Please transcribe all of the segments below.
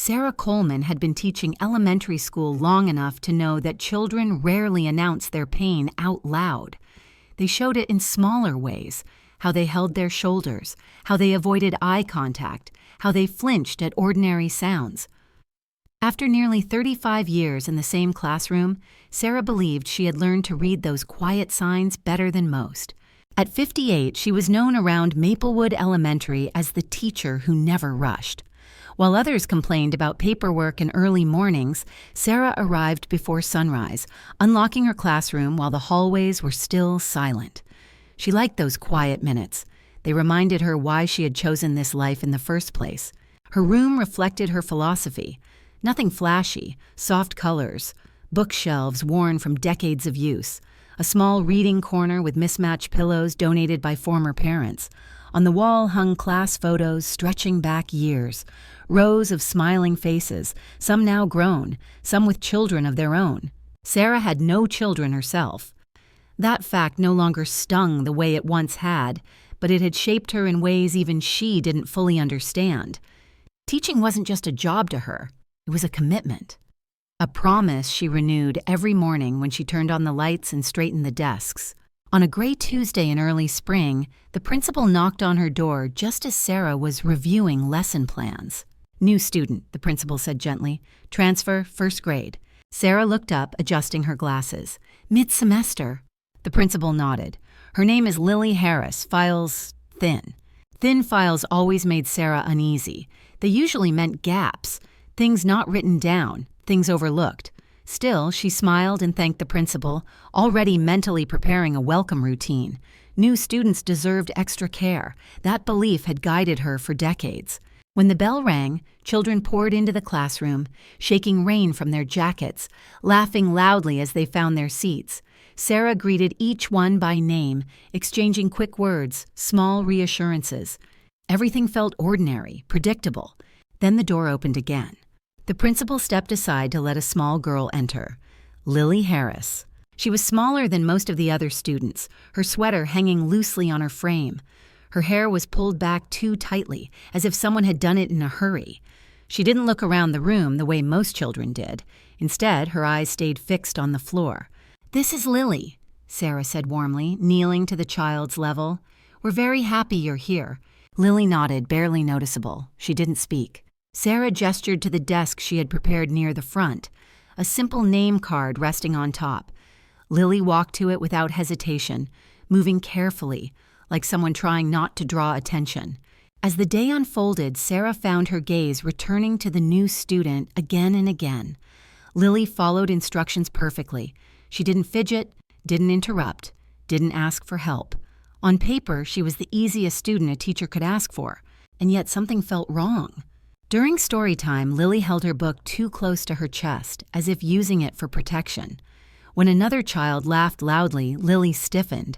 Sarah Coleman had been teaching elementary school long enough to know that children rarely announce their pain out loud. They showed it in smaller ways, how they held their shoulders, how they avoided eye contact, how they flinched at ordinary sounds. After nearly 35 years in the same classroom, Sarah believed she had learned to read those quiet signs better than most. At 58, she was known around Maplewood Elementary as the teacher who never rushed. While others complained about paperwork and early mornings, Sarah arrived before sunrise, unlocking her classroom while the hallways were still silent. She liked those quiet minutes. They reminded her why she had chosen this life in the first place. Her room reflected her philosophy. Nothing flashy, soft colors, bookshelves worn from decades of use, a small reading corner with mismatched pillows donated by former parents. On the wall hung class photos stretching back years, rows of smiling faces, some now grown, some with children of their own. Sarah had no children herself. That fact no longer stung the way it once had, but it had shaped her in ways even she didn't fully understand. Teaching wasn't just a job to her, it was a commitment. A promise she renewed every morning when she turned on the lights and straightened the desks. On a gray Tuesday in early spring, the principal knocked on her door just as Sarah was reviewing lesson plans. "New student," the principal said gently. "Transfer, first grade." Sarah looked up, adjusting her glasses. "Mid-semester." The principal nodded. "Her name is Lily Harris, files thin." Thin files always made Sarah uneasy. They usually meant gaps, things not written down, things overlooked. Still, she smiled and thanked the principal, already mentally preparing a welcome routine. New students deserved extra care. That belief had guided her for decades. When the bell rang, children poured into the classroom, shaking rain from their jackets, laughing loudly as they found their seats. Sarah greeted each one by name, exchanging quick words, small reassurances. Everything felt ordinary, predictable. Then the door opened again. The principal stepped aside to let a small girl enter. Lily Harris. She was smaller than most of the other students, her sweater hanging loosely on her frame. Her hair was pulled back too tightly, as if someone had done it in a hurry. She didn't look around the room the way most children did. Instead, her eyes stayed fixed on the floor. "This is Lily," Sarah said warmly, kneeling to the child's level. "We're very happy you're here." Lily nodded, barely noticeable. She didn't speak. Sarah gestured to the desk she had prepared near the front, a simple name card resting on top. Lily walked to it without hesitation, moving carefully, like someone trying not to draw attention. As the day unfolded, Sarah found her gaze returning to the new student again and again. Lily followed instructions perfectly. She didn't fidget, didn't interrupt, didn't ask for help. On paper, she was the easiest student a teacher could ask for, and yet something felt wrong. During story time, Lily held her book too close to her chest, as if using it for protection. When another child laughed loudly, Lily stiffened.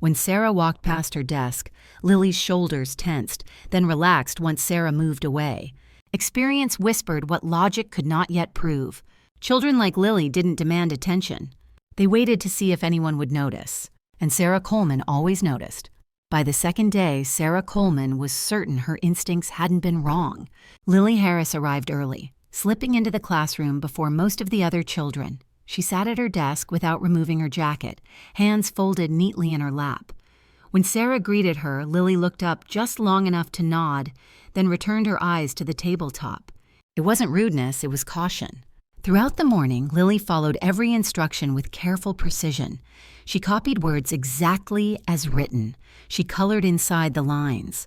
When Sarah walked past her desk, Lily's shoulders tensed, then relaxed once Sarah moved away. Experience whispered what logic could not yet prove. Children like Lily didn't demand attention. They waited to see if anyone would notice, and Sarah Coleman always noticed. By the second day, Sarah Coleman was certain her instincts hadn't been wrong. Lily Harris arrived early, slipping into the classroom before most of the other children. She sat at her desk without removing her jacket, hands folded neatly in her lap. When Sarah greeted her, Lily looked up just long enough to nod, then returned her eyes to the tabletop. It wasn't rudeness, it was caution. Throughout the morning, Lily followed every instruction with careful precision. She copied words exactly as written. She colored inside the lines.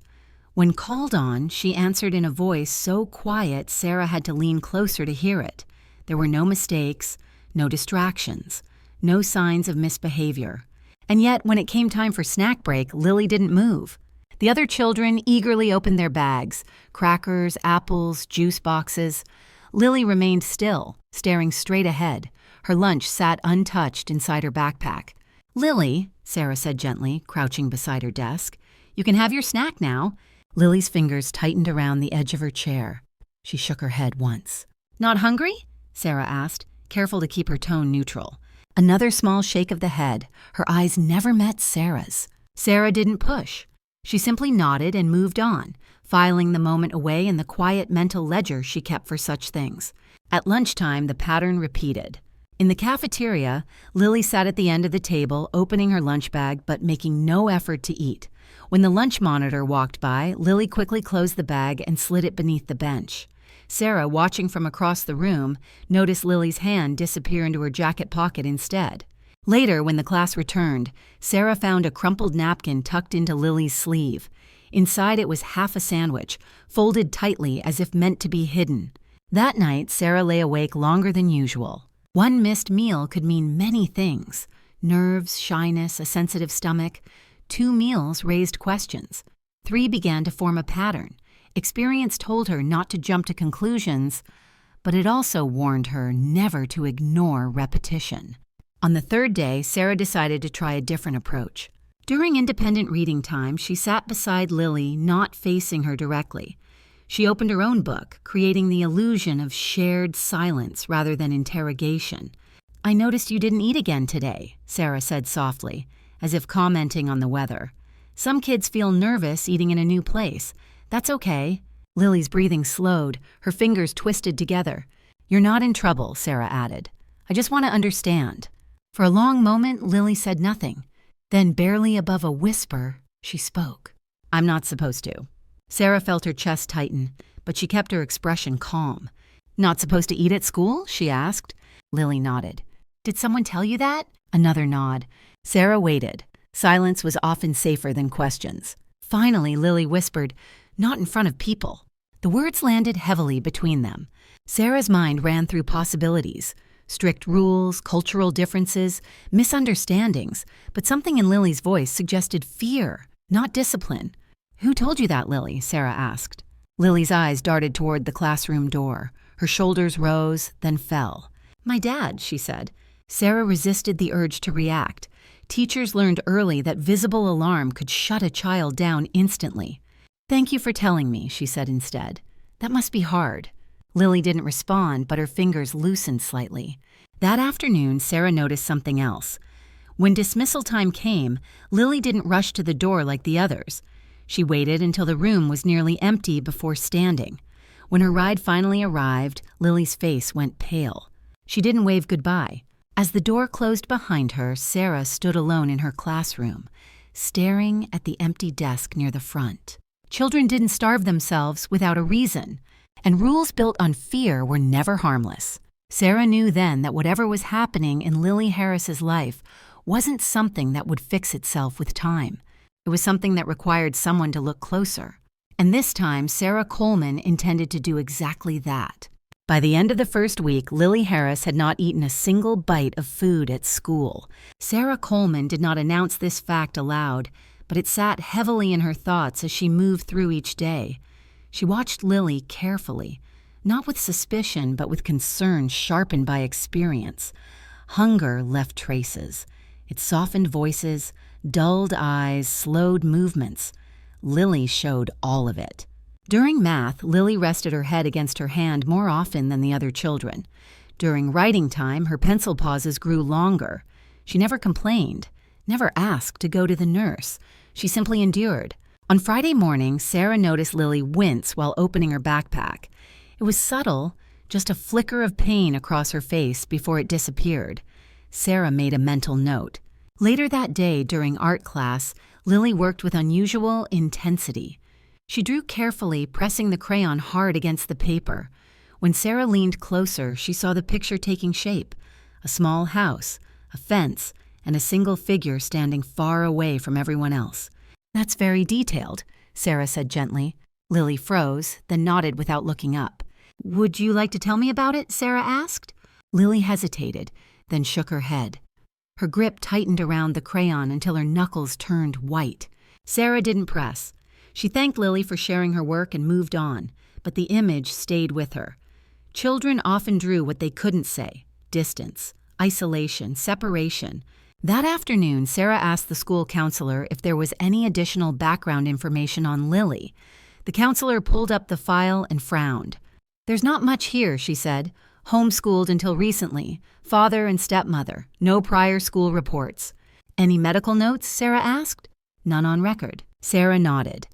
When called on, she answered in a voice so quiet Sarah had to lean closer to hear it. There were no mistakes, no distractions, no signs of misbehavior. And yet, when it came time for snack break, Lily didn't move. The other children eagerly opened their bags, crackers, apples, juice boxes. Lily remained still, staring straight ahead. Her lunch sat untouched inside her backpack. "Lily," Sarah said gently, crouching beside her desk, "you can have your snack now." Lily's fingers tightened around the edge of her chair. She shook her head once. "Not hungry?" Sarah asked, careful to keep her tone neutral. Another small shake of the head. Her eyes never met Sarah's. Sarah didn't push. She simply nodded and moved on, filing the moment away in the quiet mental ledger she kept for such things. At lunchtime, the pattern repeated. In the cafeteria, Lily sat at the end of the table, opening her lunch bag but making no effort to eat. When the lunch monitor walked by, Lily quickly closed the bag and slid it beneath the bench. Sarah, watching from across the room, noticed Lily's hand disappear into her jacket pocket instead. Later, when the class returned, Sarah found a crumpled napkin tucked into Lily's sleeve. Inside it was half a sandwich, folded tightly as if meant to be hidden. That night, Sarah lay awake longer than usual. One missed meal could mean many things: nerves, shyness, a sensitive stomach. 2 meals raised questions. 3 began to form a pattern. Experience told her not to jump to conclusions, but it also warned her never to ignore repetition. On the 3rd day, Sarah decided to try a different approach. During independent reading time, she sat beside Lily, not facing her directly. She opened her own book, creating the illusion of shared silence rather than interrogation. "I noticed you didn't eat again today," Sarah said softly, as if commenting on the weather. "Some kids feel nervous eating in a new place. That's okay." Lily's breathing slowed, her fingers twisted together. "You're not in trouble," Sarah added. "I just want to understand." For a long moment, Lily said nothing. Then, barely above a whisper, she spoke. "I'm not supposed to." Sarah felt her chest tighten, but she kept her expression calm. "Not supposed to eat at school?" she asked. Lily nodded. "Did someone tell you that?" Another nod. Sarah waited. Silence was often safer than questions. Finally, Lily whispered, "Not in front of people." The words landed heavily between them. Sarah's mind ran through possibilities. Strict rules, cultural differences, misunderstandings, but something in Lily's voice suggested fear, not discipline. "Who told you that, Lily?" Sarah asked. Lily's eyes darted toward the classroom door. Her shoulders rose, then fell. "My dad," she said. Sarah resisted the urge to react. Teachers learned early that visible alarm could shut a child down instantly. "Thank you for telling me," she said instead. "That must be hard." Lily didn't respond, but her fingers loosened slightly. That afternoon, Sarah noticed something else. When dismissal time came, Lily didn't rush to the door like the others. She waited until the room was nearly empty before standing. When her ride finally arrived, Lily's face went pale. She didn't wave goodbye. As the door closed behind her, Sarah stood alone in her classroom, staring at the empty desk near the front. Children didn't starve themselves without a reason, and rules built on fear were never harmless. Sarah knew then that whatever was happening in Lily Harris's life wasn't something that would fix itself with time. It was something that required someone to look closer. And this time, Sarah Coleman intended to do exactly that. By the end of the first week, Lily Harris had not eaten a single bite of food at school. Sarah Coleman did not announce this fact aloud, but it sat heavily in her thoughts as she moved through each day. She watched Lily carefully, not with suspicion, but with concern sharpened by experience. Hunger left traces. It softened voices, dulled eyes, slowed movements. Lily showed all of it. During math, Lily rested her head against her hand more often than the other children. During writing time, her pencil pauses grew longer. She never complained, never asked to go to the nurse. She simply endured. On Friday morning, Sarah noticed Lily wince while opening her backpack. It was subtle, just a flicker of pain across her face before it disappeared. Sarah made a mental note. Later that day, during art class, Lily worked with unusual intensity. She drew carefully, pressing the crayon hard against the paper. When Sarah leaned closer, she saw the picture taking shape: a small house, a fence, and a single figure standing far away from everyone else. "That's very detailed," Sarah said gently. Lily froze, then nodded without looking up. "Would you like to tell me about it?" Sarah asked. Lily hesitated, then shook her head. Her grip tightened around the crayon until her knuckles turned white. Sarah didn't press. She thanked Lily for sharing her work and moved on, but the image stayed with her. Children often drew what they couldn't say: distance, isolation, separation. That afternoon, Sarah asked the school counselor if there was any additional background information on Lily. The counselor pulled up the file and frowned. "There's not much here," she said. "Homeschooled until recently. Father and stepmother. No prior school reports." "Any medical notes?" Sarah asked. None on record. Sarah nodded,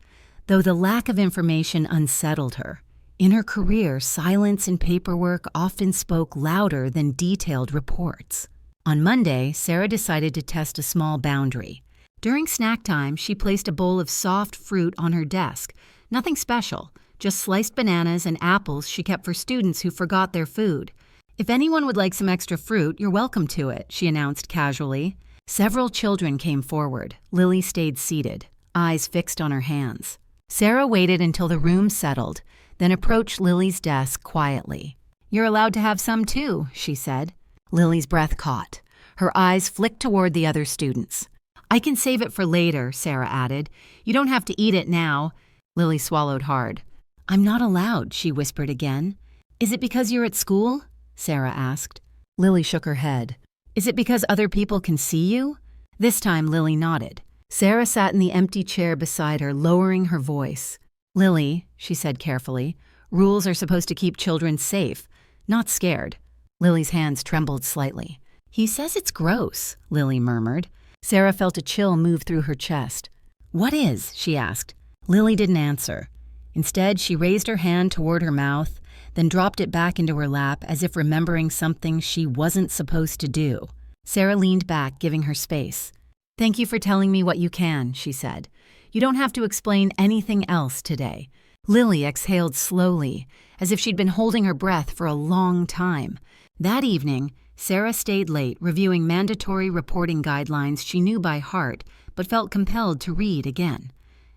though the lack of information unsettled her. In her career, silence in paperwork often spoke louder than detailed reports. On Monday, Sarah decided to test a small boundary. During snack time, she placed a bowl of soft fruit on her desk. Nothing special, just sliced bananas and apples she kept for students who forgot their food. "If anyone would like some extra fruit, you're welcome to it," she announced casually. Several children came forward. Lily stayed seated, eyes fixed on her hands. Sarah waited until the room settled, then approached Lily's desk quietly. "You're allowed to have some too," she said. Lily's breath caught. Her eyes flicked toward the other students. "I can save it for later," Sarah added. "You don't have to eat it now." Lily swallowed hard. "I'm not allowed," she whispered again. "Is it because you're at school?" Sarah asked. Lily shook her head. "Is it because other people can see you?" This time Lily nodded. Sarah sat in the empty chair beside her, lowering her voice. "Lily," she said carefully, "rules are supposed to keep children safe, not scared." Lily's hands trembled slightly. "He says it's gross," Lily murmured. Sarah felt a chill move through her chest. "What is?" she asked. Lily didn't answer. Instead, she raised her hand toward her mouth, then dropped it back into her lap as if remembering something she wasn't supposed to do. Sarah leaned back, giving her space. "Thank you for telling me what you can," she said. "You don't have to explain anything else today." Lily exhaled slowly, as if she'd been holding her breath for a long time. That evening, Sarah stayed late reviewing mandatory reporting guidelines she knew by heart but felt compelled to read again.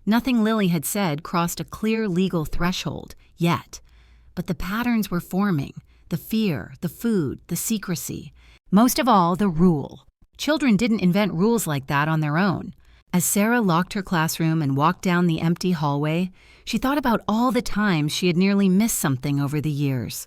Nothing Lily had said crossed a clear legal threshold, yet. But the patterns were forming, the fear, the food, the secrecy. Most of all, the rule. Children didn't invent rules like that on their own. As Sarah locked her classroom and walked down the empty hallway, she thought about all the times she had nearly missed something over the years.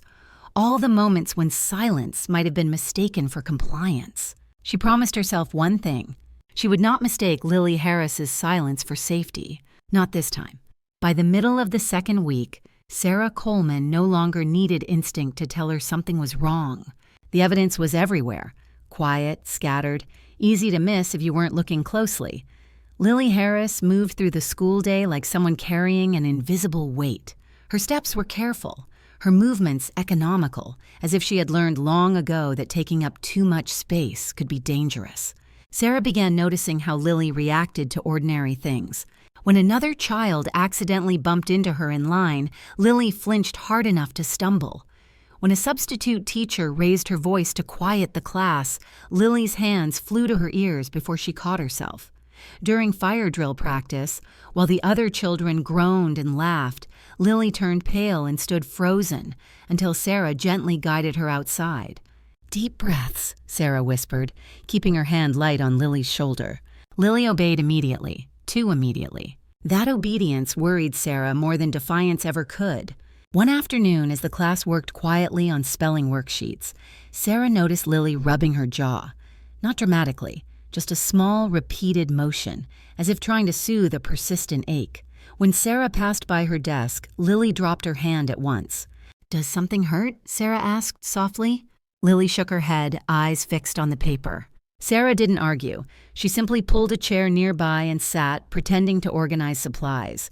All the moments when silence might have been mistaken for compliance. She promised herself one thing. She would not mistake Lily Harris's silence for safety. Not this time. By the middle of the second week, Sarah Coleman no longer needed instinct to tell her something was wrong. The evidence was everywhere. Quiet, scattered, easy to miss if you weren't looking closely. Lily Harris moved through the school day like someone carrying an invisible weight. Her steps were careful. Her movements economical, as if she had learned long ago that taking up too much space could be dangerous. Sarah began noticing how Lily reacted to ordinary things. When another child accidentally bumped into her in line, Lily flinched hard enough to stumble. When a substitute teacher raised her voice to quiet the class, Lily's hands flew to her ears before she caught herself. During fire drill practice, while the other children groaned and laughed, Lily turned pale and stood frozen until Sarah gently guided her outside. "Deep breaths," Sarah whispered, keeping her hand light on Lily's shoulder. Lily obeyed immediately, too immediately. That obedience worried Sarah more than defiance ever could. One afternoon, as the class worked quietly on spelling worksheets, Sarah noticed Lily rubbing her jaw. Not dramatically, just a small, repeated motion, as if trying to soothe a persistent ache. When Sarah passed by her desk, Lily dropped her hand at once. "Does something hurt?" Sarah asked softly. Lily shook her head, eyes fixed on the paper. Sarah didn't argue. She simply pulled a chair nearby and sat, pretending to organize supplies.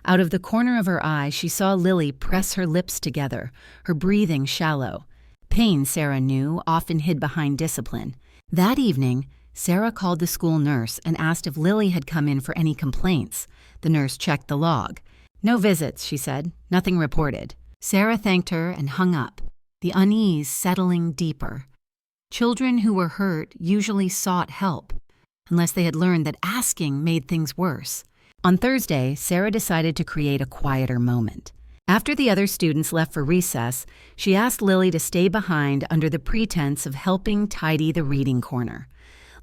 Out of the corner of her eye, she saw Lily press her lips together, her breathing shallow. Pain, Sarah knew, often hid behind discipline. That evening, Sarah called the school nurse and asked if Lily had come in for any complaints. The nurse checked the log. "No visits," she said. "Nothing reported." Sarah thanked her and hung up, the unease settling deeper. Children who were hurt usually sought help, unless they had learned that asking made things worse. On Thursday, Sarah decided to create a quieter moment. After the other students left for recess, she asked Lily to stay behind under the pretense of helping tidy the reading corner.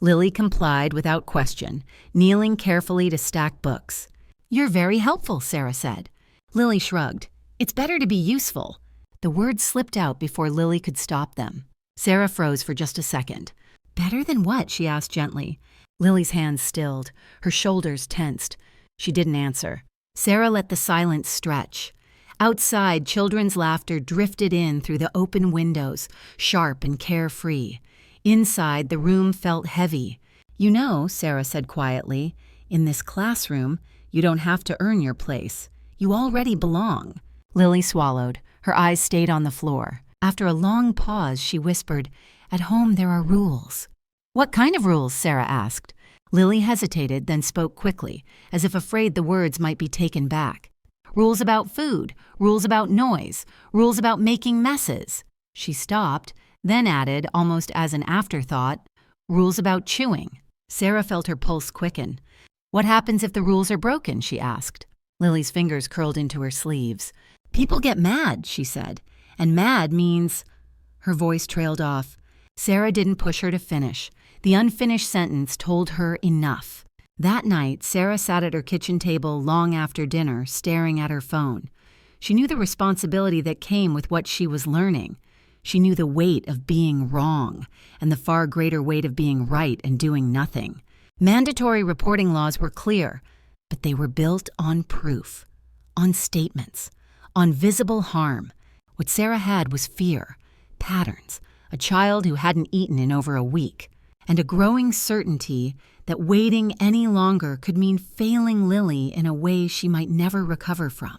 Lily complied without question, kneeling carefully to stack books. "You're very helpful," Sarah said. Lily shrugged. "It's better to be useful." The words slipped out before Lily could stop them. Sarah froze for just a second. "Better than what?" she asked gently. Lily's hands stilled, her shoulders tensed. She didn't answer. Sarah let the silence stretch. Outside, children's laughter drifted in through the open windows, sharp and carefree. Inside, the room felt heavy. "You know," Sarah said quietly, In this classroom, you don't have to earn your place. You already belong." Lily swallowed. Her eyes stayed on the floor. After a long pause, she whispered, "At home there are rules." "What kind of rules?" Sarah asked. Lily hesitated, then spoke quickly, as if afraid the words might be taken back. "Rules about food, rules about noise, rules about making messes." She stopped, then added, almost as an afterthought, "Rules about chewing." Sarah felt her pulse quicken. "What happens if the rules are broken?" she asked. Lily's fingers curled into her sleeves. "People get mad," she said, "and mad means—" Her voice trailed off. Sarah didn't push her to finish. The unfinished sentence told her enough. That night, Sarah sat at her kitchen table long after dinner, staring at her phone. She knew the responsibility that came with what she was learning. She knew the weight of being wrong, and the far greater weight of being right and doing nothing. Mandatory reporting laws were clear, but they were built on proof, on statements, on visible harm. What Sarah had was fear, patterns, a child who hadn't eaten in over a week, and a growing certainty that waiting any longer could mean failing Lily in a way she might never recover from.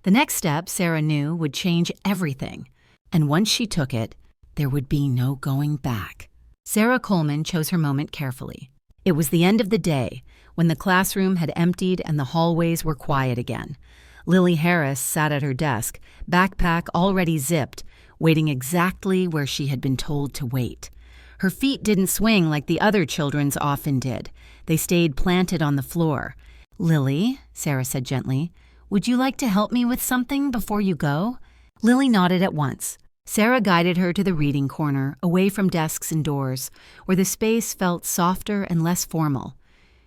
The next step, Sarah knew, would change everything, and once she took it, there would be no going back. Sarah Coleman chose her moment carefully. It was the end of the day, when the classroom had emptied and the hallways were quiet again. Lily Harris sat at her desk, backpack already zipped, waiting exactly where she had been told to wait. Her feet didn't swing like the other children's often did. They stayed planted on the floor. "Lily," Sarah said gently, "would you like to help me with something before you go?" Lily nodded at once. Sarah guided her to the reading corner, away from desks and doors, where the space felt softer and less formal.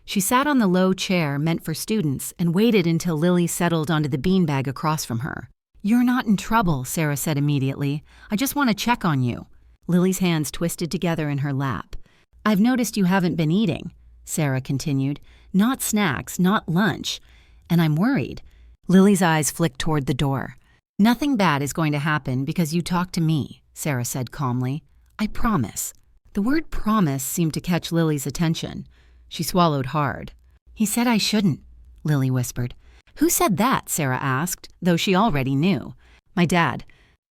She sat on the low chair meant for students and waited until Lily settled onto the beanbag across from her. "You're not in trouble," Sarah said immediately. "I just want to check on you." Lily's hands twisted together in her lap. "I've noticed you haven't been eating," Sarah continued. "Not snacks, not lunch. And I'm worried." Lily's eyes flicked toward the door. "Nothing bad is going to happen because you talk to me," Sarah said calmly. "I promise." The word promise seemed to catch Lily's attention. She swallowed hard. "He said I shouldn't," Lily whispered. "Who said that?" Sarah asked, though she already knew. "My dad."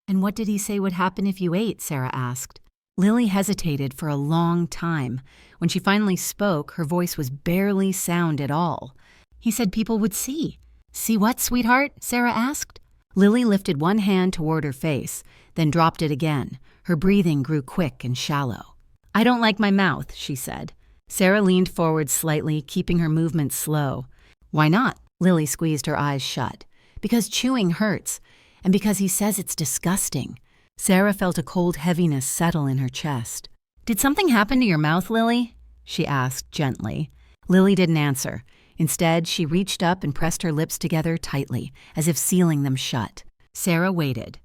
"And what did he say would happen if you ate?" Sarah asked. Lily hesitated for a long time. When she finally spoke, her voice was barely sound at all. "He said people would see." "See what, sweetheart?" Sarah asked. Lily lifted one hand toward her face, then dropped it again. Her breathing grew quick and shallow. "I don't like my mouth," she said. Sarah leaned forward slightly, keeping her movements slow. "Why not?" Lily squeezed her eyes shut. "Because chewing hurts, and because he says it's disgusting." Sarah felt a cold heaviness settle in her chest. "Did something happen to your mouth, Lily?" she asked gently. Lily didn't answer. Instead, she reached up and pressed her lips together tightly, as if sealing them shut. Sarah waited.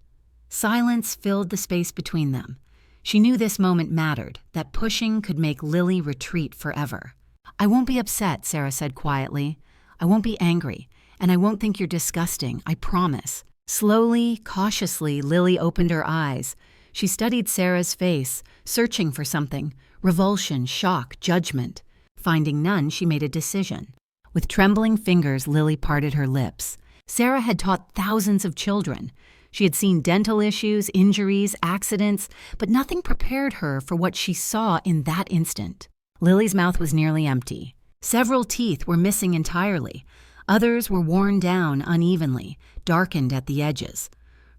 Silence filled the space between them. She knew this moment mattered, that pushing could make Lily retreat forever. "I won't be upset," Sarah said quietly. "I won't be angry, and I won't think you're disgusting, I promise." Slowly, cautiously, Lily opened her eyes. She studied Sarah's face, searching for something: revulsion, shock, judgment. Finding none, she made a decision. With trembling fingers, Lily parted her lips. Sarah had taught thousands of children. She had seen dental issues, injuries, accidents, but nothing prepared her for what she saw in that instant. Lily's mouth was nearly empty. Several teeth were missing entirely. Others were worn down unevenly, darkened at the edges.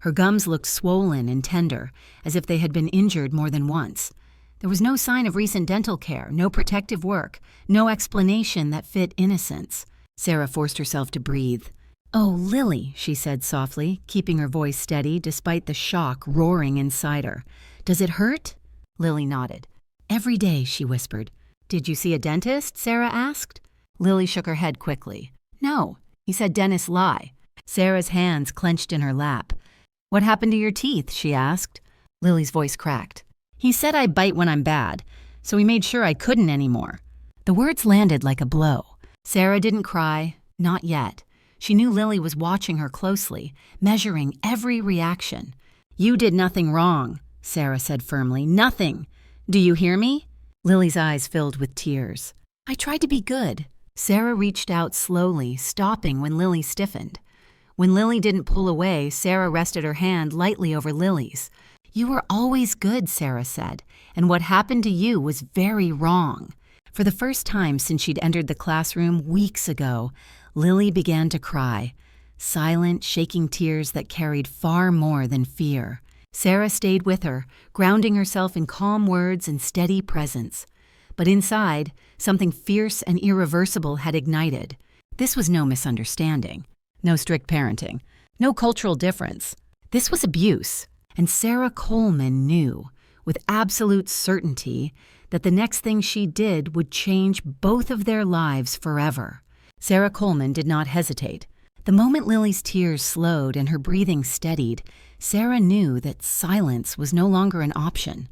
Her gums looked swollen and tender, as if they had been injured more than once. There was no sign of recent dental care, no protective work, no explanation that fit innocence. Sarah forced herself to breathe. "Oh, Lily," she said softly, keeping her voice steady despite the shock roaring inside her. "Does it hurt?" Lily nodded. "Every day," she whispered. "Did you see a dentist?" Sarah asked. Lily shook her head quickly. "No, he said dentists lie." Sarah's hands clenched in her lap. "What happened to your teeth?" she asked. Lily's voice cracked. "He said I bite when I'm bad, so he made sure I couldn't anymore." The words landed like a blow. Sarah didn't cry, not yet. She knew Lily was watching her closely, measuring every reaction. "You did nothing wrong," Sarah said firmly. "Nothing. Do you hear me?" Lily's eyes filled with tears. "I tried to be good," Sarah reached out slowly, stopping when Lily stiffened. When Lily didn't pull away, Sarah rested her hand lightly over Lily's. "You were always good," Sarah said, "and what happened to you was very wrong." For the first time since she'd entered the classroom weeks ago, Lily began to cry, silent, shaking tears that carried far more than fear. Sarah stayed with her, grounding herself in calm words and steady presence. But inside, something fierce and irreversible had ignited. This was no misunderstanding, no strict parenting, no cultural difference. This was abuse, and Sarah Coleman knew, with absolute certainty, that the next thing she did would change both of their lives forever. Sarah Coleman did not hesitate. The moment Lily's tears slowed and her breathing steadied, Sarah knew that silence was no longer an option.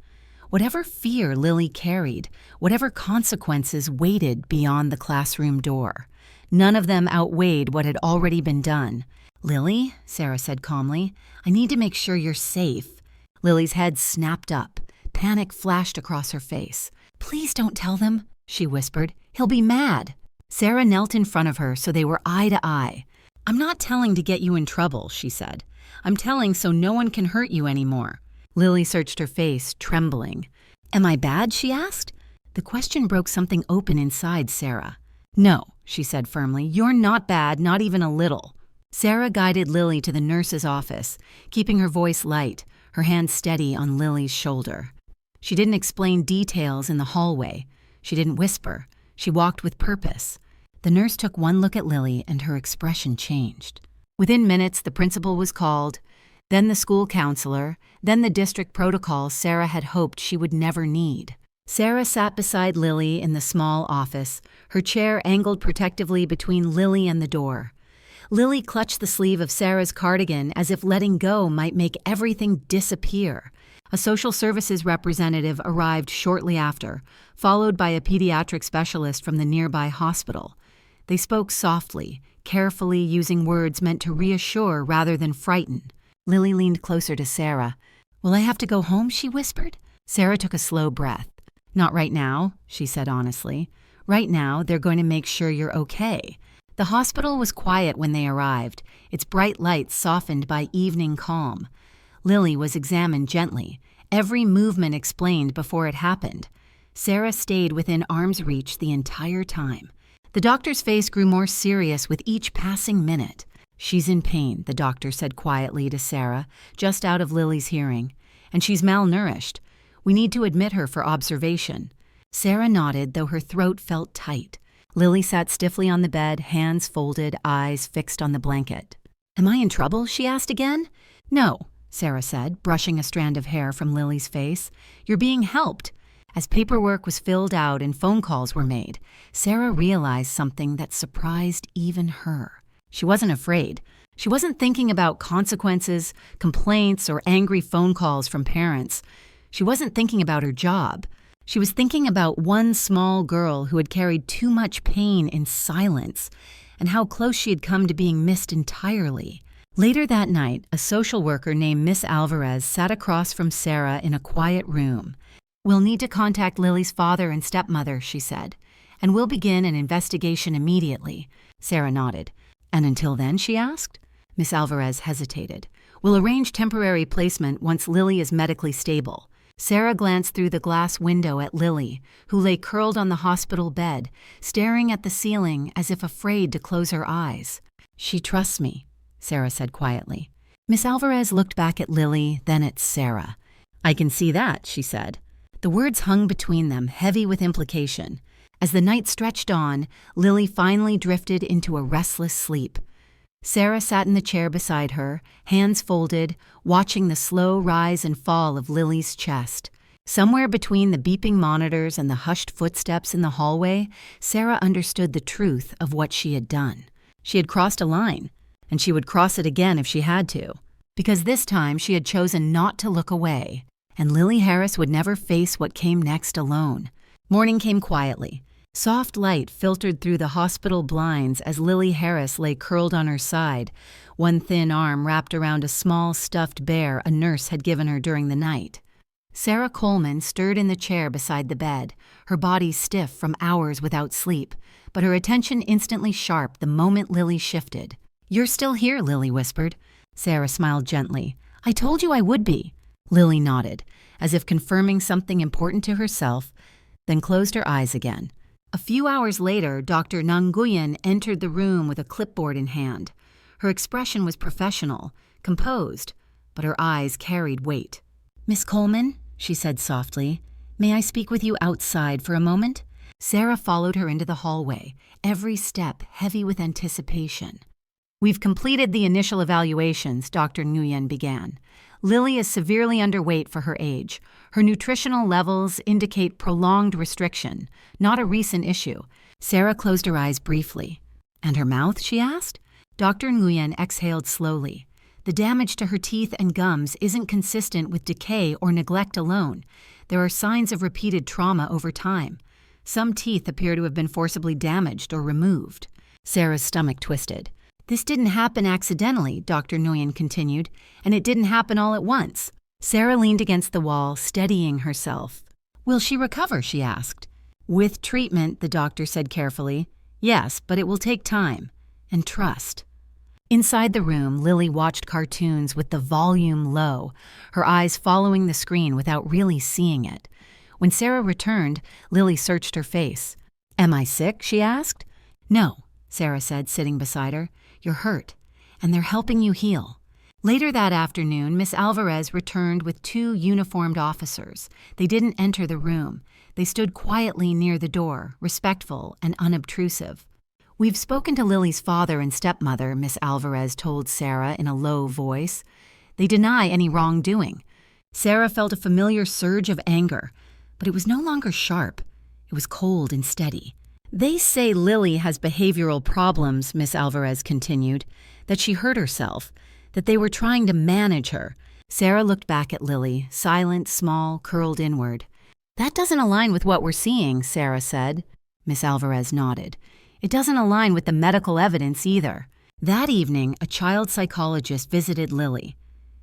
Whatever fear Lily carried, whatever consequences waited beyond the classroom door, none of them outweighed what had already been done. "Lily," Sarah said calmly, "I need to make sure you're safe." Lily's head snapped up. Panic flashed across her face. "Please don't tell them," she whispered. "He'll be mad." Sarah knelt in front of her so they were eye to eye. "I'm not telling to get you in trouble," she said. "I'm telling so no one can hurt you anymore." Lily searched her face, trembling. "Am I bad?" she asked. The question broke something open inside Sarah. "No," she said firmly, "you're not bad, not even a little." Sarah guided Lily to the nurse's office, keeping her voice light, her hand steady on Lily's shoulder. She didn't explain details in the hallway. She didn't whisper. She walked with purpose. The nurse took one look at Lily and her expression changed. Within minutes, the principal was called, then the school counselor, then the district protocol Sarah had hoped she would never need. Sarah sat beside Lily in the small office, her chair angled protectively between Lily and the door. Lily clutched the sleeve of Sarah's cardigan as if letting go might make everything disappear. A social services representative arrived shortly after, followed by a pediatric specialist from the nearby hospital. They spoke softly, carefully using words meant to reassure rather than frighten. Lily leaned closer to Sarah. "Will I have to go home?" she whispered. Sarah took a slow breath. "Not right now," she said honestly. "Right now, they're going to make sure you're okay." The hospital was quiet when they arrived, its bright lights softened by evening calm. Lily was examined gently, every movement explained before it happened. Sarah stayed within arm's reach the entire time. The doctor's face grew more serious with each passing minute. "She's in pain," the doctor said quietly to Sarah, just out of Lily's hearing. "And she's malnourished. We need to admit her for observation." Sarah nodded, though her throat felt tight. Lily sat stiffly on the bed, hands folded, eyes fixed on the blanket. "Am I in trouble?" she asked again. "No," Sarah said, brushing a strand of hair from Lily's face. "You're being helped." As paperwork was filled out and phone calls were made, Sarah realized something that surprised even her. She wasn't afraid. She wasn't thinking about consequences, complaints, or angry phone calls from parents. She wasn't thinking about her job. She was thinking about one small girl who had carried too much pain in silence, and how close she had come to being missed entirely. Later that night, a social worker named Miss Alvarez sat across from Sarah in a quiet room. "We'll need to contact Lily's father and stepmother," she said, "and we'll begin an investigation immediately." Sarah nodded. "And until then?" she asked. Miss Alvarez hesitated. "We'll arrange temporary placement once Lily is medically stable." Sarah glanced through the glass window at Lily, who lay curled on the hospital bed, staring at the ceiling as if afraid to close her eyes. "She trusts me," Sarah said quietly. Miss Alvarez looked back at Lily, then at Sarah. "I can see that," she said. The words hung between them, heavy with implication. As the night stretched on, Lily finally drifted into a restless sleep. Sarah sat in the chair beside her, hands folded, watching the slow rise and fall of Lily's chest. Somewhere between the beeping monitors and the hushed footsteps in the hallway, Sarah understood the truth of what she had done. She had crossed a line, and she would cross it again if she had to, because this time she had chosen not to look away, and Lily Harris would never face what came next alone. Morning came quietly. Soft light filtered through the hospital blinds as Lily Harris lay curled on her side, one thin arm wrapped around a small stuffed bear a nurse had given her during the night. Sarah Coleman stirred in the chair beside the bed, her body stiff from hours without sleep, but her attention instantly sharp the moment Lily shifted. "You're still here," Lily whispered. Sarah smiled gently. "I told you I would be." Lily nodded, as if confirming something important to herself, then closed her eyes again. A few hours later, Dr. Nguyen entered the room with a clipboard in hand. Her expression was professional, composed, but her eyes carried weight. "Miss Coleman," she said softly, "may I speak with you outside for a moment?" Sarah followed her into the hallway, every step heavy with anticipation. "We've completed the initial evaluations," Dr. Nguyen began. "Lily is severely underweight for her age. Her nutritional levels indicate prolonged restriction, not a recent issue." Sarah closed her eyes briefly. "And her mouth?" she asked. Dr. Nguyen exhaled slowly. "The damage to her teeth and gums isn't consistent with decay or neglect alone. There are signs of repeated trauma over time. Some teeth appear to have been forcibly damaged or removed." Sarah's stomach twisted. "This didn't happen accidentally," Dr. Nguyen continued, "and it didn't happen all at once." Sarah leaned against the wall, steadying herself. "Will she recover?" she asked. "With treatment," the doctor said carefully. "Yes, but it will take time. And trust." Inside the room, Lily watched cartoons with the volume low, her eyes following the screen without really seeing it. When Sarah returned, Lily searched her face. "Am I sick?" she asked. "No," Sarah said, sitting beside her. "You're hurt, and they're helping you heal." Later that afternoon, Miss Alvarez returned with 2 uniformed officers. They didn't enter the room. They stood quietly near the door, respectful and unobtrusive. "We've spoken to Lily's father and stepmother," Miss Alvarez told Sarah in a low voice. "They deny any wrongdoing." Sarah felt a familiar surge of anger, but it was no longer sharp. It was cold and steady. "They say Lily has behavioral problems," Miss Alvarez continued, "that she hurt herself, that they were trying to manage her." Sarah looked back at Lily, silent, small, curled inward. "That doesn't align with what we're seeing," Sarah said. Miss Alvarez nodded. "It doesn't align with the medical evidence either." That evening, a child psychologist visited Lily.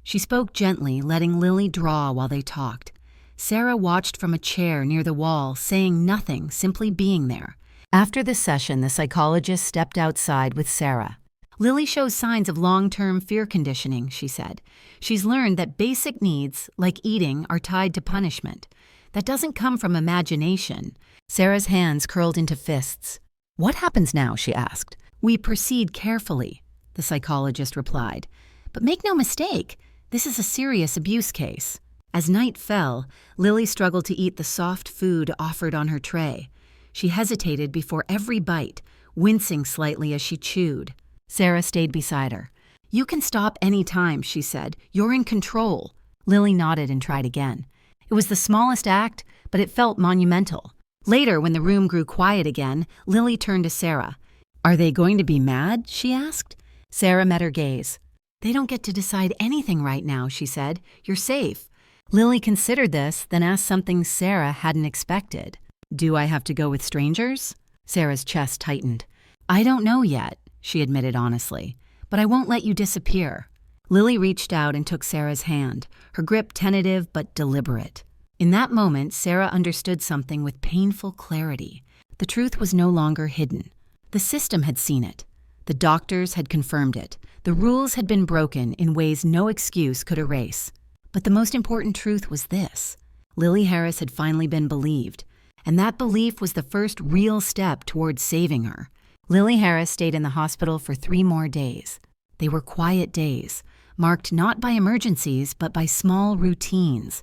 She spoke gently, letting Lily draw while they talked. Sarah watched from a chair near the wall, saying nothing, simply being there. After the session, the psychologist stepped outside with Sarah. "Lily shows signs of long-term fear conditioning," she said. "She's learned that basic needs, like eating, are tied to punishment. That doesn't come from imagination." Sarah's hands curled into fists. "What happens now?" she asked. "We proceed carefully," the psychologist replied. "But make no mistake, this is a serious abuse case." As night fell, Lily struggled to eat the soft food offered on her tray. She hesitated before every bite, wincing slightly as she chewed. Sarah stayed beside her. "You can stop any time," she said. "You're in control." Lily nodded and tried again. It was the smallest act, but it felt monumental. Later, when the room grew quiet again, Lily turned to Sarah. "Are they going to be mad?" she asked. Sarah met her gaze. "They don't get to decide anything right now," she said. "You're safe." Lily considered this, then asked something Sarah hadn't expected. "Do I have to go with strangers?" Sarah's chest tightened. "I don't know yet," she admitted honestly, "but I won't let you disappear." Lily reached out and took Sarah's hand, her grip tentative but deliberate. In that moment, Sarah understood something with painful clarity. The truth was no longer hidden. The system had seen it. The doctors had confirmed it. The rules had been broken in ways no excuse could erase. But the most important truth was this: Lily Harris had finally been believed, and that belief was the first real step towards saving her. Lily Harris stayed in the hospital for 3 more days. They were quiet days, marked not by emergencies but by small routines.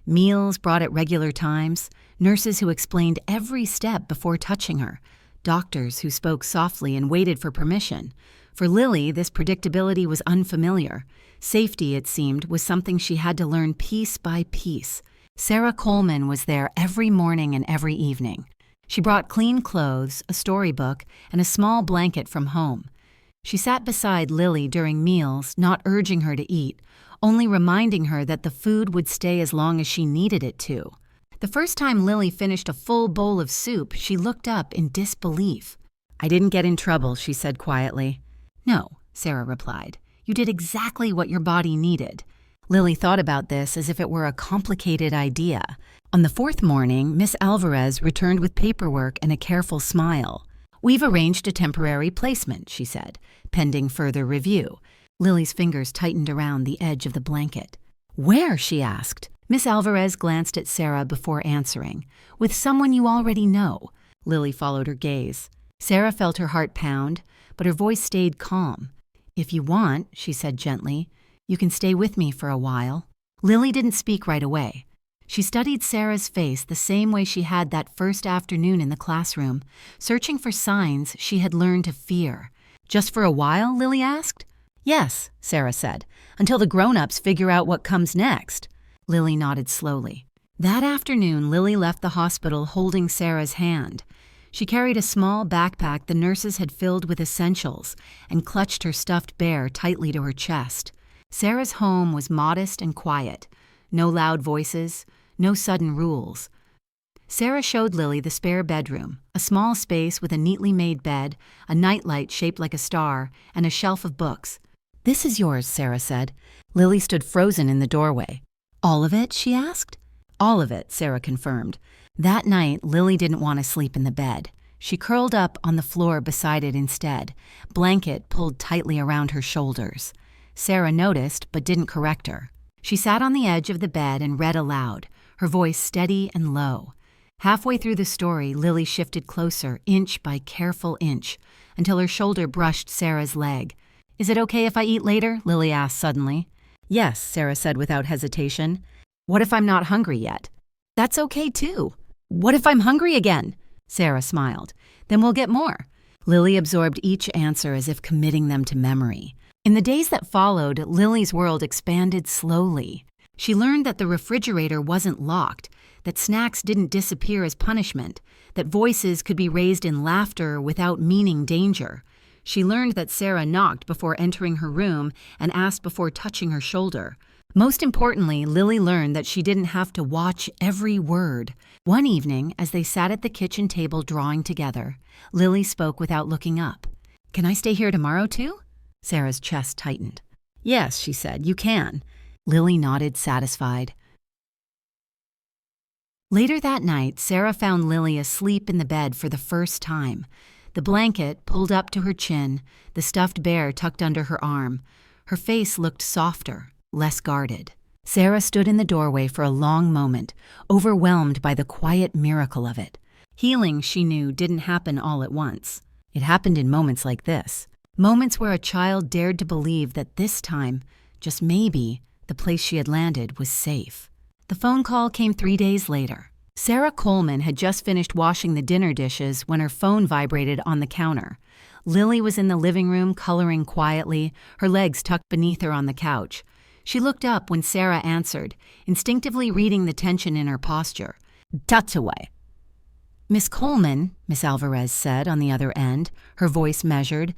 Meals brought at regular times, nurses who explained every step before touching her, doctors who spoke softly and waited for permission. For Lily, this predictability was unfamiliar. Safety, it seemed, was something she had to learn piece by piece. Sarah Coleman was there every morning and every evening. She brought clean clothes, a storybook, and a small blanket from home. She sat beside Lily during meals, not urging her to eat, only reminding her that the food would stay as long as she needed it to. The first time Lily finished a full bowl of soup, she looked up in disbelief. "I didn't get in trouble," she said quietly. "No," Sarah replied. "You did exactly what your body needed." Lily thought about this as if it were a complicated idea. On the fourth morning, Miss Alvarez returned with paperwork and a careful smile. "We've arranged a temporary placement," she said, pending further review. Lily's fingers tightened around the edge of the blanket. "Where?" she asked. Miss Alvarez glanced at Sarah before answering. "With someone you already know." Lily followed her gaze. Sarah felt her heart pound, but her voice stayed calm. "If you want," she said gently, "you can stay with me for a while." Lily didn't speak right away. She studied Sarah's face the same way she had that first afternoon in the classroom, searching for signs she had learned to fear. "Just for a while?" Lily asked. "Yes," Sarah said, "until the grown-ups figure out what comes next." Lily nodded slowly. That afternoon, Lily left the hospital holding Sarah's hand. She carried a small backpack the nurses had filled with essentials and clutched her stuffed bear tightly to her chest. Sarah's home was modest and quiet. No loud voices, no sudden rules. Sarah showed Lily the spare bedroom, a small space with a neatly made bed, a nightlight shaped like a star, and a shelf of books. "This is yours," Sarah said. Lily stood frozen in the doorway. "All of it?" she asked. "All of it," Sarah confirmed. That night, Lily didn't want to sleep in the bed. She curled up on the floor beside it instead, blanket pulled tightly around her shoulders. Sarah noticed but didn't correct her. She sat on the edge of the bed and read aloud, her voice steady and low. Halfway through the story, Lily shifted closer, inch by careful inch, until her shoulder brushed Sarah's leg. "Is it okay if I eat later?" Lily asked suddenly. "Yes," Sarah said without hesitation. "What if I'm not hungry yet?" "That's okay too." "What if I'm hungry again?" Sarah smiled. "Then we'll get more." Lily absorbed each answer as if committing them to memory. In the days that followed, Lily's world expanded slowly. She learned that the refrigerator wasn't locked, that snacks didn't disappear as punishment, that voices could be raised in laughter without meaning danger. She learned that Sarah knocked before entering her room and asked before touching her shoulder. Most importantly, Lily learned that she didn't have to watch every word. One evening, as they sat at the kitchen table drawing together, Lily spoke without looking up. "Can I stay here tomorrow too?" Sarah's chest tightened. "Yes," she said, "you can." Lily nodded, satisfied. Later that night, Sarah found Lily asleep in the bed for the first time. The blanket pulled up to her chin, the stuffed bear tucked under her arm. Her face looked softer, less guarded. Sarah stood in the doorway for a long moment, overwhelmed by the quiet miracle of it. Healing, she knew, didn't happen all at once. It happened in moments like this. Moments where a child dared to believe that this time, just maybe, the place she had landed was safe. The phone call came 3 days later. Sarah Coleman had just finished washing the dinner dishes when her phone vibrated on the counter. Lily was in the living room coloring quietly, her legs tucked beneath her on the couch. She looked up when Sarah answered, instinctively reading the tension in her posture. "Tucked away." "Miss Coleman," Miss Alvarez said on the other end, her voice measured,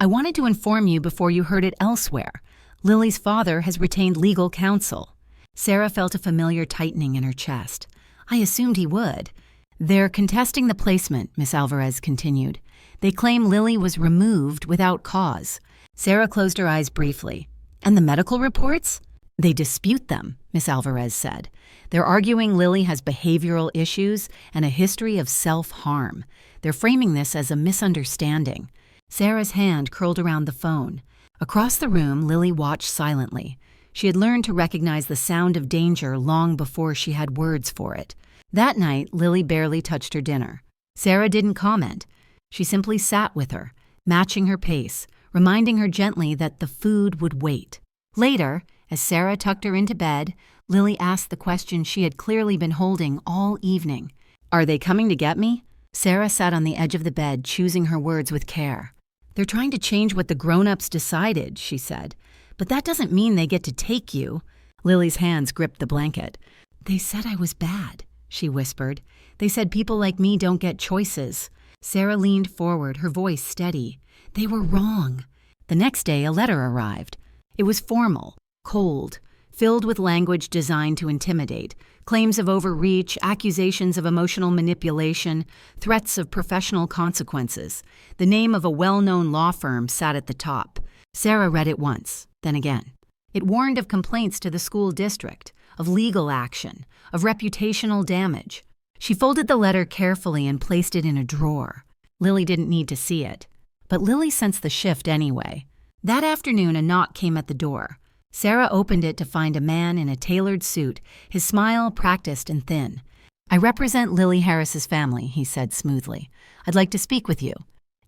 "I wanted to inform you before you heard it elsewhere. Lily's father has retained legal counsel." Sarah felt a familiar tightening in her chest. "I assumed he would." "They're contesting the placement," Miss Alvarez continued. "They claim Lily was removed without cause." Sarah closed her eyes briefly. "And the medical reports?" "They dispute them," Miss Alvarez said. "They're arguing Lily has behavioral issues and a history of self-harm. They're framing this as a misunderstanding." Sarah's hand curled around the phone. Across the room, Lily watched silently. She had learned to recognize the sound of danger long before she had words for it. That night, Lily barely touched her dinner. Sarah didn't comment. She simply sat with her, matching her pace, reminding her gently that the food would wait. Later, as Sarah tucked her into bed, Lily asked the question she had clearly been holding all evening. "Are they coming to get me?" Sarah sat on the edge of the bed, choosing her words with care. "They're trying to change what the grown-ups decided," she said. "But that doesn't mean they get to take you." Lily's hands gripped the blanket. "They said I was bad," she whispered. "They said people like me don't get choices." Sarah leaned forward, her voice steady. "They were wrong." The next day, a letter arrived. It was formal, cold, filled with language designed to intimidate, claims of overreach, accusations of emotional manipulation, threats of professional consequences. The name of a well-known law firm sat at the top. Sarah read it once, then again. It warned of complaints to the school district, of legal action, of reputational damage. She folded the letter carefully and placed it in a drawer. Lily didn't need to see it, but Lily sensed the shift anyway. That afternoon, a knock came at the door. Sarah opened it to find a man in a tailored suit, his smile practiced and thin. "I represent Lily Harris's family," he said smoothly. "I'd like to speak with you."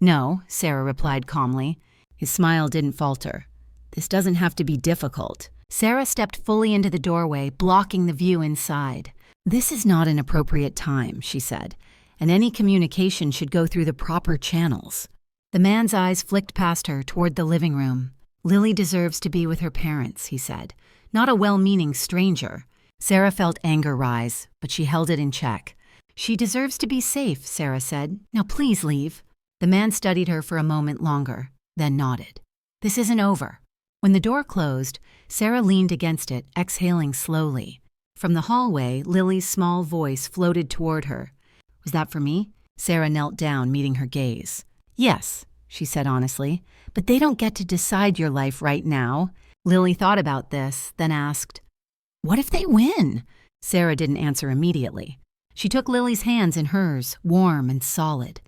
"No," Sarah replied calmly. His smile didn't falter. "This doesn't have to be difficult." Sarah stepped fully into the doorway, blocking the view inside. "This is not an appropriate time," she said, "and any communication should go through the proper channels." The man's eyes flicked past her toward the living room. "Lily deserves to be with her parents," he said, "not a well-meaning stranger." Sarah felt anger rise, but she held it in check. "She deserves to be safe," Sarah said. "Now please leave." The man studied her for a moment longer, then nodded. "This isn't over." When the door closed, Sarah leaned against it, exhaling slowly. From the hallway, Lily's small voice floated toward her. "Was that for me?" Sarah knelt down, meeting her gaze. "Yes," she said honestly, "but they don't get to decide your life right now." Lily thought about this, then asked, "What if they win?" Sarah didn't answer immediately. She took Lily's hands in hers, warm and solid.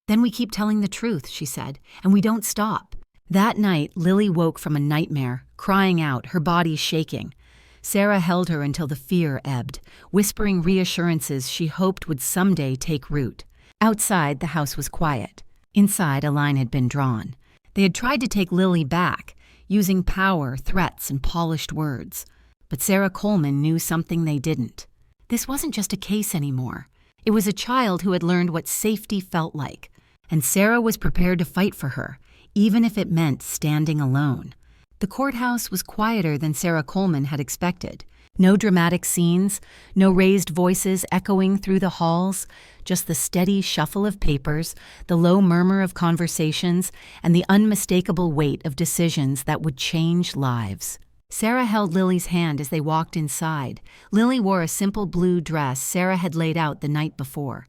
"Then we keep telling the truth," she said, "and we don't stop." That night, Lily woke from a nightmare, crying out, her body shaking. Sarah held her until the fear ebbed, whispering reassurances she hoped would someday take root. Outside, the house was quiet. Inside, a line had been drawn. They had tried to take Lily back, using power, threats, and polished words. But Sarah Coleman knew something they didn't. This wasn't just a case anymore. It was a child who had learned what safety felt like, and Sarah was prepared to fight for her, even if it meant standing alone. The courthouse was quieter than Sarah Coleman had expected. No dramatic scenes, no raised voices echoing through the halls, just the steady shuffle of papers, the low murmur of conversations, and the unmistakable weight of decisions that would change lives. Sarah held Lily's hand as they walked inside. Lily wore a simple blue dress Sarah had laid out the night before.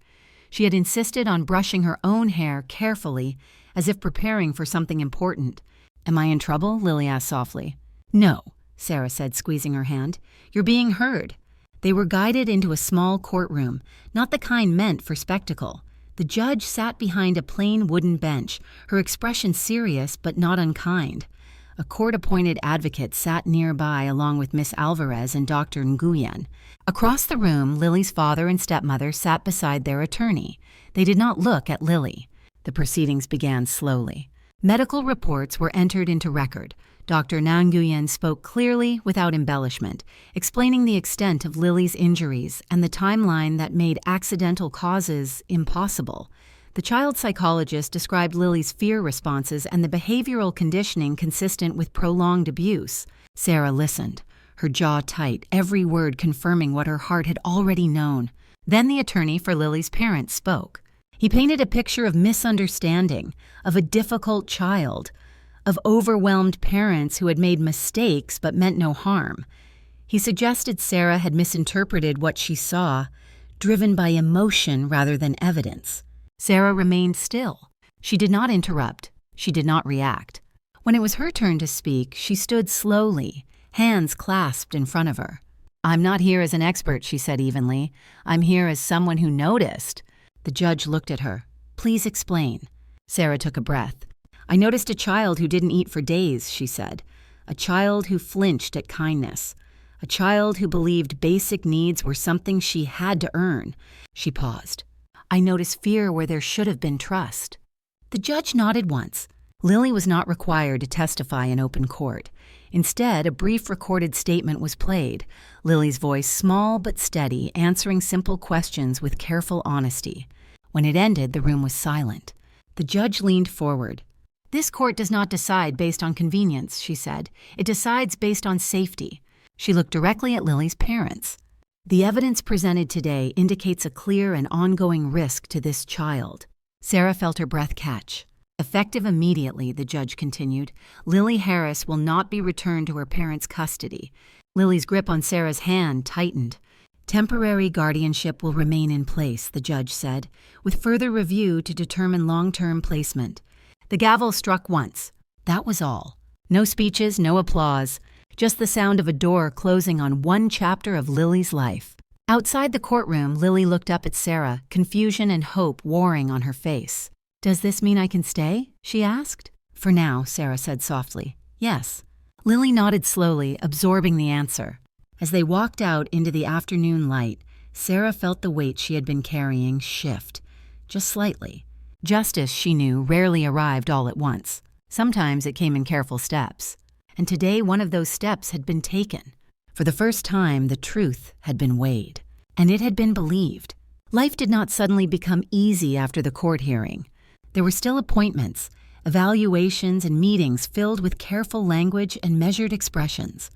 She had insisted on brushing her own hair carefully, as if preparing for something important. "Am I in trouble?" Lily asked softly. "No," Sarah said, squeezing her hand. "You're being heard." They were guided into a small courtroom, not the kind meant for spectacle. The judge sat behind a plain wooden bench, her expression serious but not unkind. A court-appointed advocate sat nearby along with Miss Alvarez and Dr. Nguyen. Across the room, Lily's father and stepmother sat beside their attorney. They did not look at Lily. The proceedings began slowly. Medical reports were entered into record. Dr. Nguyen spoke clearly without embellishment, explaining the extent of Lily's injuries and the timeline that made accidental causes impossible. The child psychologist described Lily's fear responses and the behavioral conditioning consistent with prolonged abuse. Sarah listened, her jaw tight, every word confirming what her heart had already known. Then the attorney for Lily's parents spoke. He painted a picture of misunderstanding, of a difficult child, of overwhelmed parents who had made mistakes but meant no harm. He suggested Sarah had misinterpreted what she saw, driven by emotion rather than evidence. Sarah remained still. She did not interrupt. She did not react. When it was her turn to speak, she stood slowly, hands clasped in front of her. "I'm not here as an expert," she said evenly. "I'm here as someone who noticed." The judge looked at her. "Please explain." Sarah took a breath. "I noticed a child who didn't eat for days," she said. "A child who flinched at kindness. A child who believed basic needs were something she had to earn." She paused. "I noticed fear where there should have been trust." The judge nodded once. Lily was not required to testify in open court. Instead, a brief recorded statement was played, Lily's voice small but steady, answering simple questions with careful honesty. When it ended, the room was silent. The judge leaned forward. "This court does not decide based on convenience," she said. "It decides based on safety." She looked directly at Lily's parents. "The evidence presented today indicates a clear and ongoing risk to this child." Sarah felt her breath catch. "Effective immediately," the judge continued, "Lily Harris will not be returned to her parents' custody." Lily's grip on Sarah's hand tightened. "Temporary guardianship will remain in place," the judge said, "with further review to determine long-term placement." The gavel struck once. That was all. No speeches, no applause. just the sound of a door closing on one chapter of Lily's life. Outside the courtroom, Lily looked up at Sarah, confusion and hope warring on her face. "Does this mean I can stay?" she asked. "For now," Sarah said softly. "Yes." Lily nodded slowly, absorbing the answer. As they walked out into the afternoon light, Sarah felt the weight she had been carrying shift, just slightly. Justice, she knew, rarely arrived all at once. Sometimes it came in careful steps. And today one of those steps had been taken. For the first time, the truth had been weighed. And it had been believed. Life did not suddenly become easy after the court hearing. There were still appointments, evaluations, and meetings filled with careful language and measured expressions.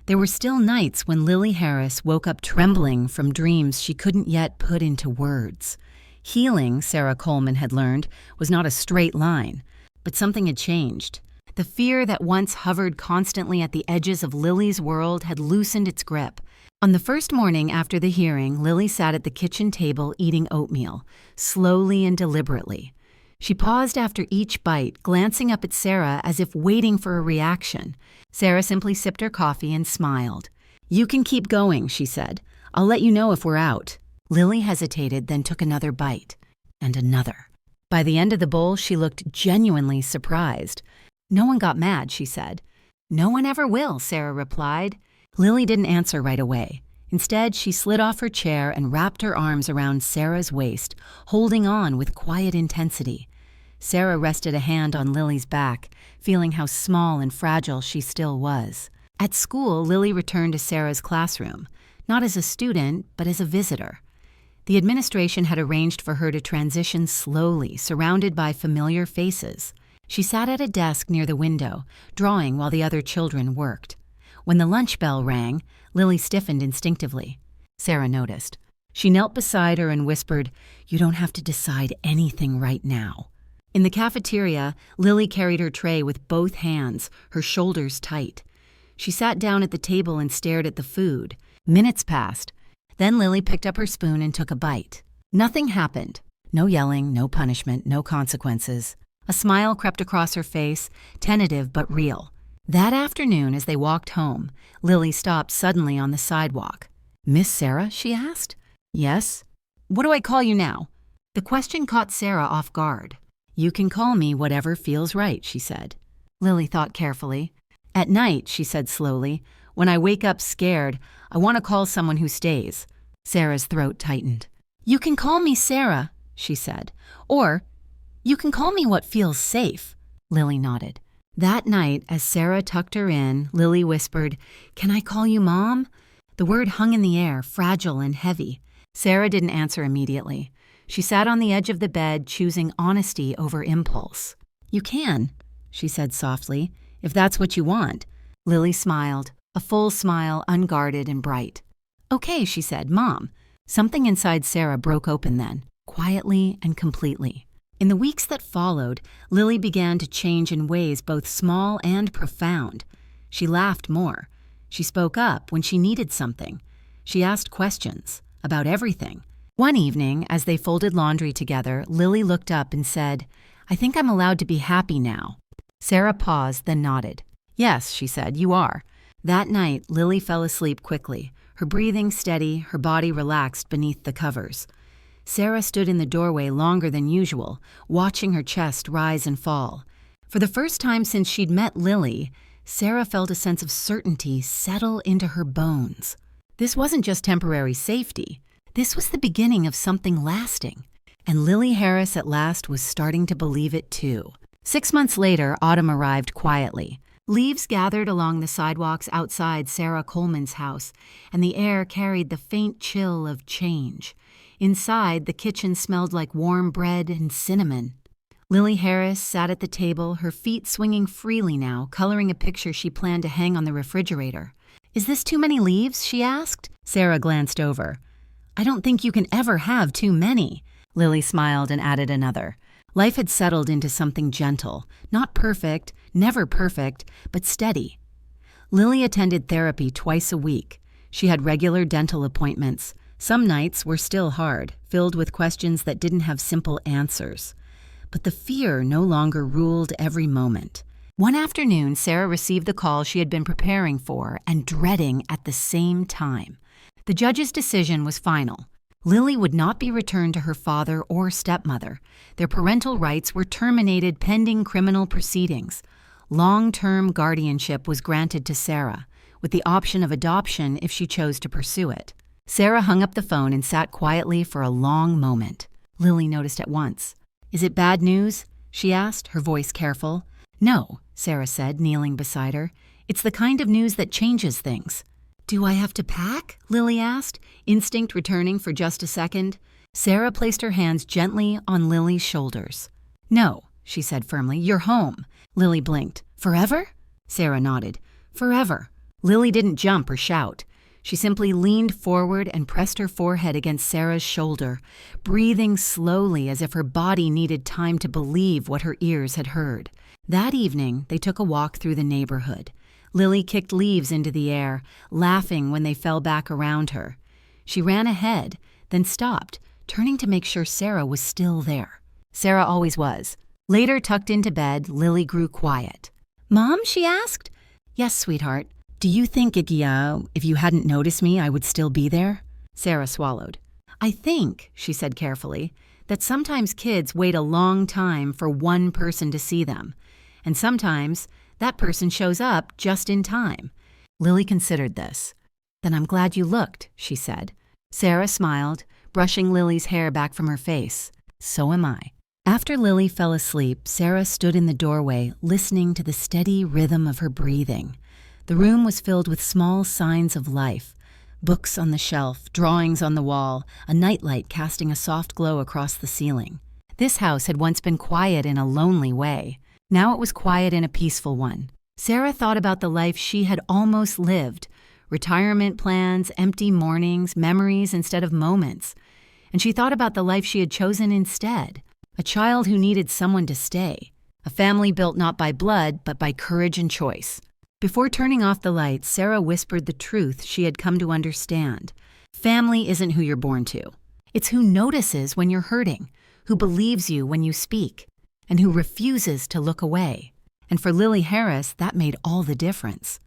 There were still nights when Lily Harris woke up trembling from dreams she couldn't yet put into words. Healing, Sarah Coleman had learned, was not a straight line, but something had changed. The fear that once hovered constantly at the edges of Lily's world had loosened its grip. On the first morning after the hearing, Lily sat at the kitchen table eating oatmeal, slowly and deliberately. She paused after each bite, glancing up at Sarah as if waiting for a reaction. Sarah simply sipped her coffee and smiled. "You can keep going," she said. "I'll let you know if we're out." Lily hesitated, then took another bite. And another. By the end of the bowl, she looked genuinely surprised. "No one got mad," she said. "No one ever will," Sarah replied. Lily didn't answer right away. Instead, she slid off her chair and wrapped her arms around Sarah's waist, holding on with quiet intensity. Sarah rested a hand on Lily's back, feeling how small and fragile she still was. At school, Lily returned to Sarah's classroom, not as a student, but as a visitor. The administration had arranged for her to transition slowly, surrounded by familiar faces. She sat at a desk near the window, drawing while the other children worked. When the lunch bell rang, Lily stiffened instinctively. Sarah noticed. She knelt beside her and whispered, "You don't have to decide anything right now." In the cafeteria, Lily carried her tray with both hands, her shoulders tight. She sat down at the table and stared at the food. Minutes passed. Then Lily picked up her spoon and took a bite. Nothing happened. No yelling, no punishment, no consequences. A smile crept across her face, tentative but real. That afternoon, as they walked home, Lily stopped suddenly on the sidewalk. "Miss Sarah?" she asked. "Yes." "What do I call you now?" The question caught Sarah off guard. "You can call me whatever feels right," she said. Lily thought carefully. "At night," she said slowly, "when I wake up scared, I want to call someone who stays." Sarah's throat tightened. "You can call me Sarah," she said. "Or, you can call me what feels safe." Lily nodded. That night, as Sarah tucked her in, Lily whispered, "Can I call you Mom?" The word hung in the air, fragile and heavy. Sarah didn't answer immediately. She sat on the edge of the bed, choosing honesty over impulse. "You can," she said softly, "if that's what you want." Lily smiled, a full smile, unguarded and bright. "Okay," she said, "Mom." Something inside Sarah broke open then, quietly and completely. In the weeks that followed, Lily began to change in ways both small and profound. She laughed more. She spoke up when she needed something. She asked questions about everything. One evening, as they folded laundry together, Lily looked up and said, "I think I'm allowed to be happy now." Sarah paused, then nodded. "Yes," she said, "you are." That night, Lily fell asleep quickly, her breathing steady, her body relaxed beneath the covers. Sarah stood in the doorway longer than usual, watching her chest rise and fall. For the first time since she'd met Lily, Sarah felt a sense of certainty settle into her bones. This wasn't just temporary safety. This was the beginning of something lasting. And Lily Harris at last was starting to believe it too. 6 months later, autumn arrived quietly. Leaves gathered along the sidewalks outside Sarah Coleman's house, and the air carried the faint chill of change. Inside, the kitchen smelled like warm bread and cinnamon. Lily Harris sat at the table, her feet swinging freely now, coloring a picture she planned to hang on the refrigerator. "Is this too many leaves?" she asked. Sarah glanced over. "I don't think you can ever have too many." Lily smiled and added another. Life had settled into something gentle, not perfect, never perfect, but steady. Lily attended therapy twice a week. She had regular dental appointments. Some nights were still hard, filled with questions that didn't have simple answers. But the fear no longer ruled every moment. One afternoon, Sarah received the call she had been preparing for and dreading at the same time. The judge's decision was final. Lily would not be returned to her father or stepmother. Their parental rights were terminated pending criminal proceedings. Long-term guardianship was granted to Sarah, with the option of adoption if she chose to pursue it. Sarah hung up the phone and sat quietly for a long moment. Lily noticed at once. "Is it bad news?" she asked, her voice careful. "No," Sarah said, kneeling beside her. "It's the kind of news that changes things." "Do I have to pack?" Lily asked, instinct returning for just a second. Sarah placed her hands gently on Lily's shoulders. "No," she said firmly, "you're home." Lily blinked. "Forever?" Sarah nodded. "Forever." Lily didn't jump or shout. She simply leaned forward and pressed her forehead against Sarah's shoulder, breathing slowly as if her body needed time to believe what her ears had heard. That evening, they took a walk through the neighborhood. Lily kicked leaves into the air, laughing when they fell back around her. She ran ahead, then stopped, turning to make sure Sarah was still there. Sarah always was. Later, tucked into bed, Lily grew quiet. "Mom?" she asked. "Yes, sweetheart. Do you think if you hadn't noticed me, I would still be there?" Sarah swallowed. "I think," she said carefully, "that sometimes kids wait a long time for one person to see them. And sometimes that person shows up just in time." Lily considered this. "Then I'm glad you looked," she said. Sarah smiled, brushing Lily's hair back from her face. "So am I." After Lily fell asleep, Sarah stood in the doorway, listening to the steady rhythm of her breathing. The room was filled with small signs of life. Books on the shelf, drawings on the wall, a nightlight casting a soft glow across the ceiling. This house had once been quiet in a lonely way. Now it was quiet in a peaceful one. Sarah thought about the life she had almost lived. Retirement plans, empty mornings, memories instead of moments. And she thought about the life she had chosen instead. A child who needed someone to stay. A family built not by blood, but by courage and choice. Before turning off the lights, Sarah whispered the truth she had come to understand. Family isn't who you're born to. It's who notices when you're hurting, who believes you when you speak, and who refuses to look away. And for Lily Harris, that made all the difference.